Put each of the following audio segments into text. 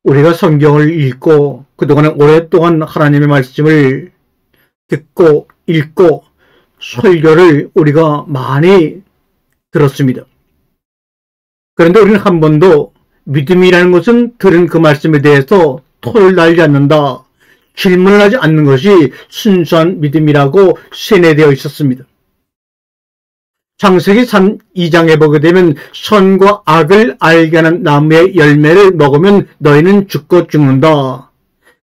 우리가 성경을 읽고 그동안 오랫동안 하나님의 말씀을 듣고 읽고 설교를 우리가 많이 들었습니다. 그런데 우리는 한 번도 믿음이라는 것은 들은 그 말씀에 대해서 토를 달지 않는다, 질문을 하지 않는 것이 순수한 믿음이라고 세뇌되어 있었습니다. 창세기 2장에 보게 되면 선과 악을 알게 하는 나무의 열매를 먹으면 너희는 죽는다.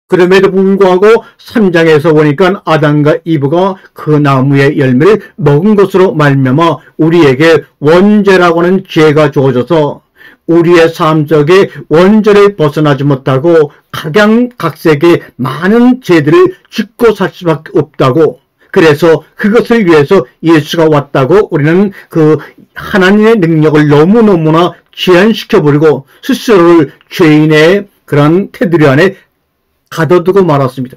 그럼에도 불구하고 3장에서 보니까 아담과 이브가 그 나무의 열매를 먹은 것으로 말미암아 우리에게 원죄라고 하는 죄가 주어져서 우리의 삶 속에 원죄를 벗어나지 못하고 각양각색의 많은 죄들을 짓고 살 수밖에 없다고, 그래서 그것을 위해서 예수가 왔다고 우리는 그 하나님의 능력을 너무너무나 제한시켜버리고 스스로를 죄인의 그런 테두리 안에 가둬두고 말았습니다.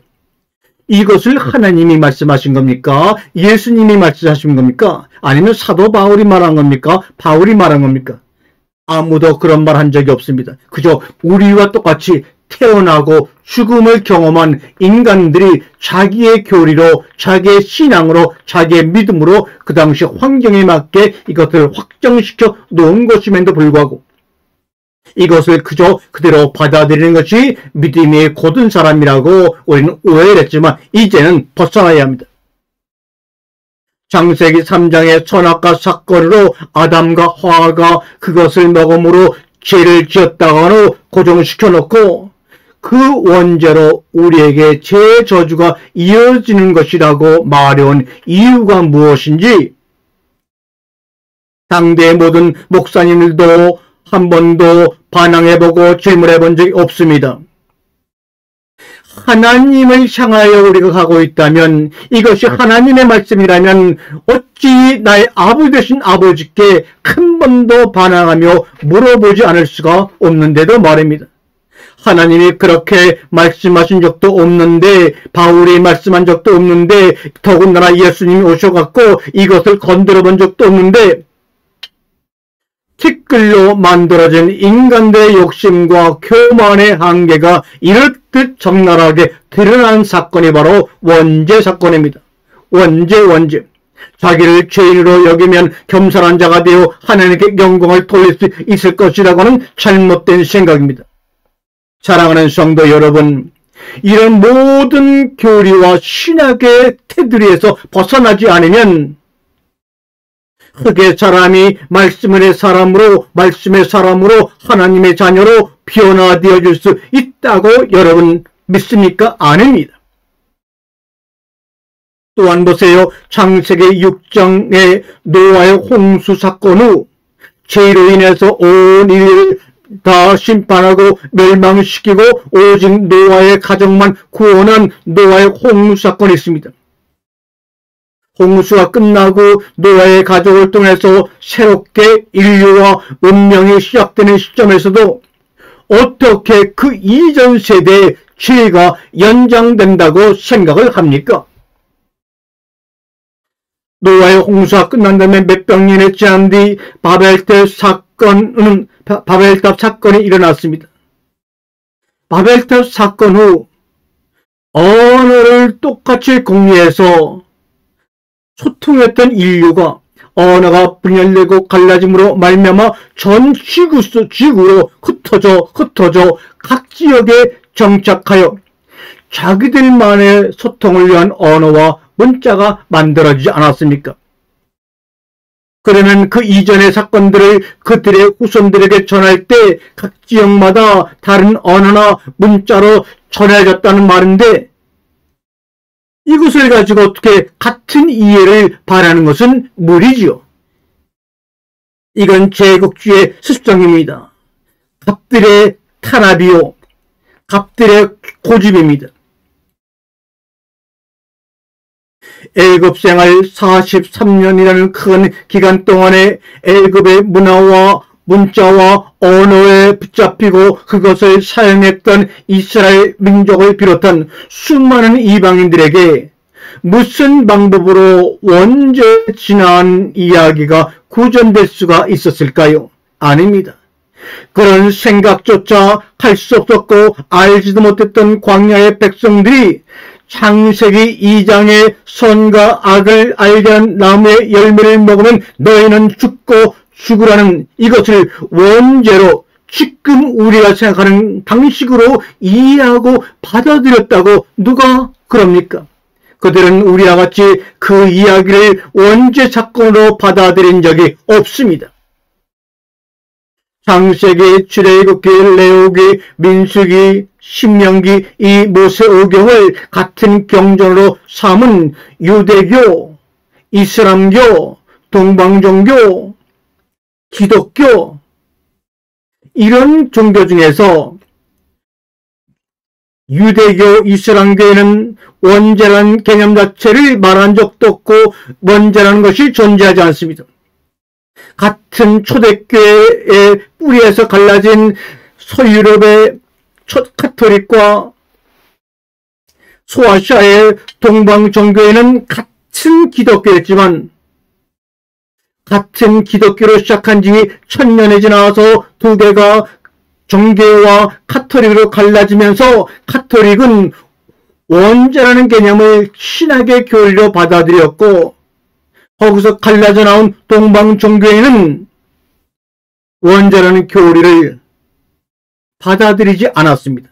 이것을 하나님이 말씀하신 겁니까? 예수님이 말씀하신 겁니까? 아니면 사도 바울이 말한 겁니까? 바울이 말한 겁니까? 아무도 그런 말 한 적이 없습니다. 그저 우리와 똑같이 태어나고 죽음을 경험한 인간들이 자기의 교리로, 자기의 신앙으로, 자기의 믿음으로 그 당시 환경에 맞게 이것을 확정시켜 놓은 것임에도 불구하고 이것을 그저 그대로 받아들이는 것이 믿음이 곧은 사람이라고 우리는 오해를 했지만 이제는 벗어나야 합니다. 창세기 3장의 선악과 사건으로 아담과 하와가 그것을 먹음으로 죄를 지었다가로 고정시켜 놓고 그 원죄로 우리에게 죄의 저주가 이어지는 것이라고 말해온 이유가 무엇인지 당대의 모든 목사님들도 한 번도 반항해보고 질문해본 적이 없습니다. 하나님을 향하여 우리가 가고 있다면, 이것이 하나님의 말씀이라면 어찌 나의 아버지 되신 아버지께 한 번도 반항하며 물어보지 않을 수가 없는데도 말입니다. 하나님이 그렇게 말씀하신 적도 없는데, 바울이 말씀한 적도 없는데, 더군다나 예수님이 오셔갖고 이것을 건드려 본 적도 없는데, 티끌로 만들어진 인간들의 욕심과 교만의 한계가 이렇듯 적나라하게 드러난 사건이 바로 원죄 사건입니다. 원죄. 자기를 죄인으로 여기면 겸손한 자가 되어 하나님께 영광을 돌릴 수 있을 것이라고 하는 잘못된 생각입니다. 사랑하는 성도 여러분, 이런 모든 교리와 신학의 테두리에서 벗어나지 않으면 흙의 사람이 말씀의 사람으로 하나님의 자녀로 변화되어질 수 있다고 여러분 믿습니까? 아닙니다. 또한 보세요. 창세기 6장의 노아의 홍수 사건 후 죄로 인해서 온 인류를 다 심판하고 멸망시키고 오직 노아의 가족만 구원한 노아의 홍수 사건이 있습니다. 홍수가 끝나고 노아의 가족을 통해서 새롭게 인류와文명이 시작되는 시점에서도 어떻게 그 이전 세대의 죄가 연장된다고 생각을 합니까? 노아의 홍수가 끝난 다음에 몇백 년이 지난 뒤 바벨탑 사건이 일어났습니다. 바벨탑 사건 후 언어를 똑같이 공유해서 소통했던 인류가 언어가 분열되고 갈라짐으로 말미암아 전 지구로 흩어져 각 지역에 정착하여 자기들만의 소통을 위한 언어와 문자가 만들어지지 않았습니까? 그러면 그 이전의 사건들을 그들의 후손들에게 전할 때 각 지역마다 다른 언어나 문자로 전해졌다는 말인데, 이것을 가지고 어떻게 같은 이해를 바라는 것은 무리지요. 이건 제국주의의 습성입니다. 갑들의 탄압이요, 갑들의 고집입니다. 애굽 생활 43년이라는 큰 기간 동안에 애굽의 문화와 문자와 언어에 붙잡히고 그것을 사용했던 이스라엘 민족을 비롯한 수많은 이방인들에게 무슨 방법으로 원죄 지난 이야기가 구전될 수가 있었을까요? 아닙니다. 그런 생각조차 할 수 없었고 알지도 못했던 광야의 백성들이 창세기 2장의 선과 악을 알게 한 나무의 열매를 먹으면 너희는 죽고 죽으라는 이것을 원죄로 지금 우리가 생각하는 방식으로 이해하고 받아들였다고 누가 그럽니까? 그들은 우리와 같이 그 이야기를 원죄 사건으로 받아들인 적이 없습니다. 창세기, 출애굽기, 레위기, 민수기, 신명기, 이 모세오경을 같은 경전으로 삼은 유대교, 이슬람교, 동방종교, 기독교 이런 종교 중에서 유대교, 이슬람교에는 원죄라는 개념 자체를 말한 적도 없고 원죄라는 것이 존재하지 않습니다. 같은 초대교회의 뿌리에서 갈라진 서유럽의 카톨릭과 소아시아의 동방종교회는 같은 기독교였지만 같은 기독교로 시작한 지 1000년이 지나서 두 개가 종교와 카톨릭으로 갈라지면서 카톨릭은 원죄라는 개념을 신학의 교리로 받아들였고 거기서 갈라져 나온 동방종교회는 원죄라는 교리를 받아들이지 않았습니다.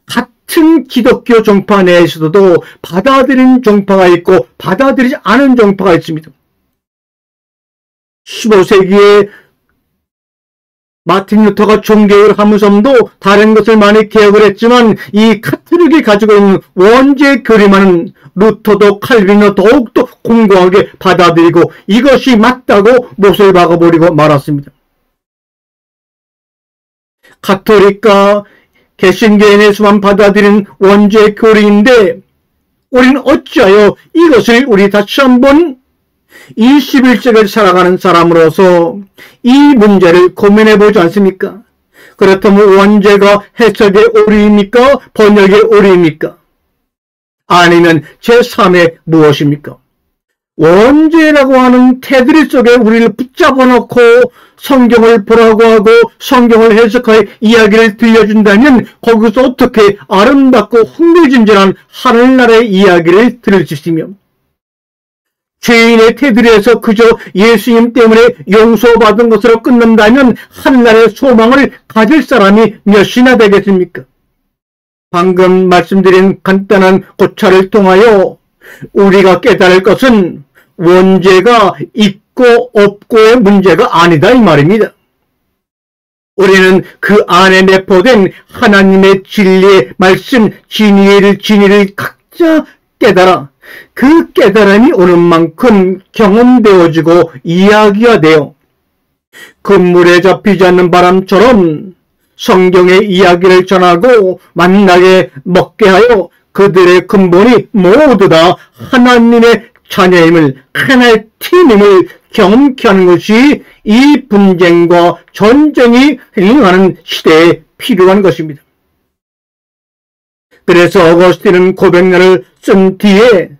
같은 기독교 종파 내에서도 받아들인 종파가 있고 받아들이지 않은 종파가 있습니다. 15세기에 마틴 루터가 종교를 하면서도 다른 것을 많이 개혁을 했지만 이 카톨릭이 가지고 있는 원죄 교리만은 루터도 칼빈도 더욱더 공고하게 받아들이고 이것이 맞다고 못을 박아버리고 말았습니다. 카톨릭과 개신교인에서만 받아들인 원죄 교리인데 우리는 어찌하여 이것을 우리 다시 한번 21세기를 살아가는 사람으로서 이 문제를 고민해 보지 않습니까? 그렇다면 원죄가 해석의 오류입니까? 번역의 오류입니까? 아니면 제3의 무엇입니까? 원죄라고 하는 테두리 속에 우리를 붙잡아 놓고 성경을 보라고 하고 성경을 해석하여 이야기를 들려준다면 거기서 어떻게 아름답고 흥미진진한 하늘나라의 이야기를 들을 수 있으며 죄인의 테두리에서 그저 예수님 때문에 용서받은 것으로 끝난다면 하늘나라의 소망을 가질 사람이 몇이나 되겠습니까? 방금 말씀드린 간단한 고찰을 통하여 우리가 깨달을 것은 원죄가 있고 없고의 문제가 아니다 이 말입니다. 우리는 그 안에 내포된 하나님의 진리의 말씀, 진리를 각자 깨달아 그 깨달음이 오는 만큼 경험되어지고 이야기화되어 그물에 잡히지 않는 바람처럼 성경의 이야기를 전하고 만나게 먹게 하여 그들의 근본이 모두 다 하나님의 자녀임을 하나의 팀임을 경험케 하는 것이 이 분쟁과 전쟁이 흥행하는 시대에 필요한 것입니다. 그래서 어거스틴은 고백론을 쓴 뒤에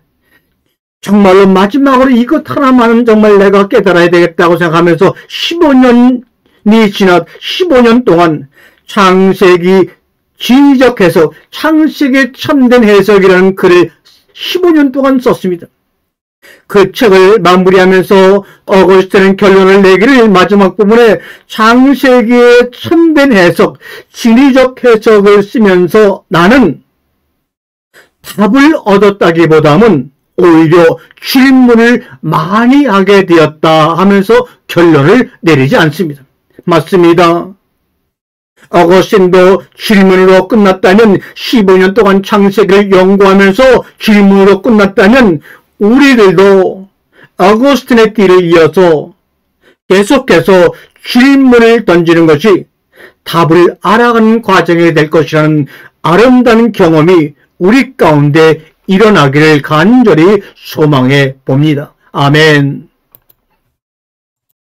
정말로 마지막으로 이것 하나만은 정말 내가 깨달아야 되겠다고 생각하면서 15년이 지나 15년 동안 창세기 진리적 해석, 창세기 참된 해석이라는 글을 15년 동안 썼습니다. 그 책을 마무리하면서 어거스틴은 결론을 내기를 마지막 부분에 창세기의 참된 해석, 진리적 해석을 쓰면서 나는 답을 얻었다기보다는 오히려 질문을 많이 하게 되었다 하면서 결론을 내리지 않습니다. 맞습니다. 어거스틴도 질문으로 끝났다면 15년 동안 창세기를 연구하면서 질문으로 끝났다면 우리들도 어거스틴의 뒤를 이어서 계속해서 질문을 던지는 것이 답을 알아가는 과정이 될 것이라는 아름다운 경험이 우리 가운데 일어나기를 간절히 소망해 봅니다. 아멘.